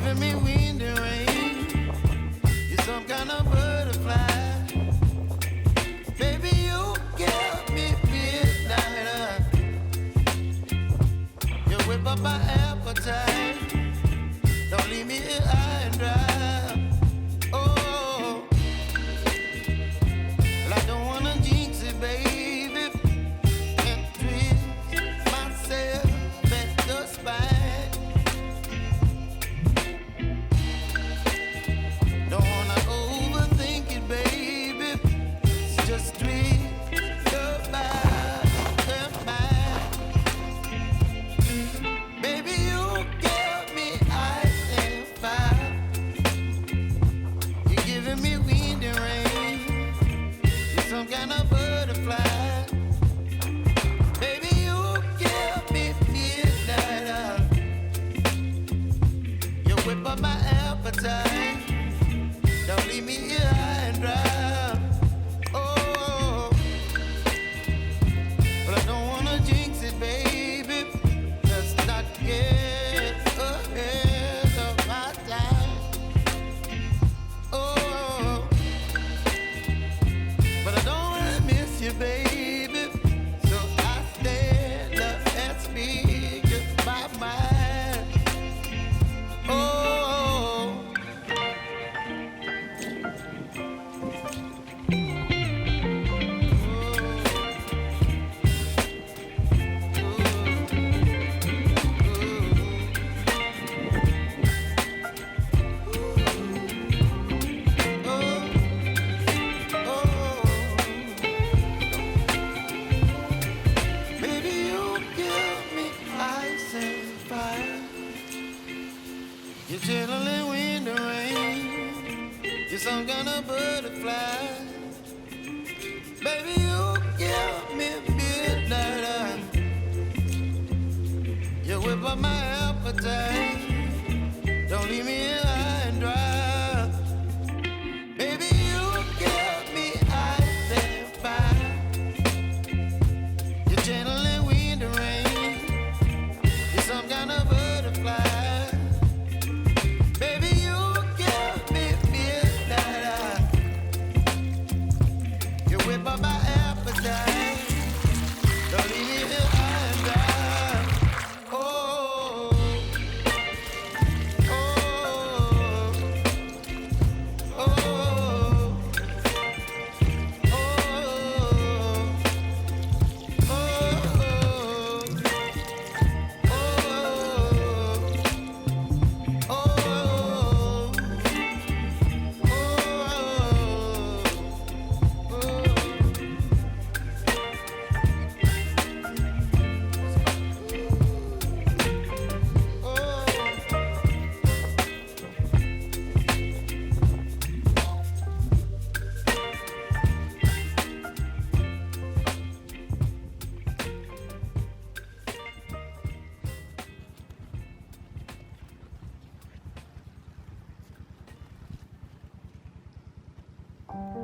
giving me wind and rain. You're some kind of butterfly. Baby, you give me midnight. You whip up my appetite. Don't leave me here high and dry. Oh, well, I don't wanna jinx it, baby, and twist myself at the spine. Don't wanna overthink it, baby. It's just twist your body and mine. Baby, you give me ice and fire. You're giving me wind and rain. You're some kind of butterfly. Baby, you give me midnight. You whip up my appetite. Don't leave me here high and dry. Oh, but I don't wanna jinx it, baby. Let's not get ahead of my time. Oh, but I don't wanna miss you, baby. So I stand up and speak just my mind. Oh. Baby, you give me ice and fire. You're chilling wind and rain. You're some kind of butterfly. Baby, you give me midnight. You whip up my appetite. Don't leave me here high and dry. Baby, you give me ice and fire. You're channeling wind and rain. You're some kind of butterfly. Baby, you give me midnight. You whip up my appetite. Don't leave me here high and dry. Oh, oh, oh, oh, Oh.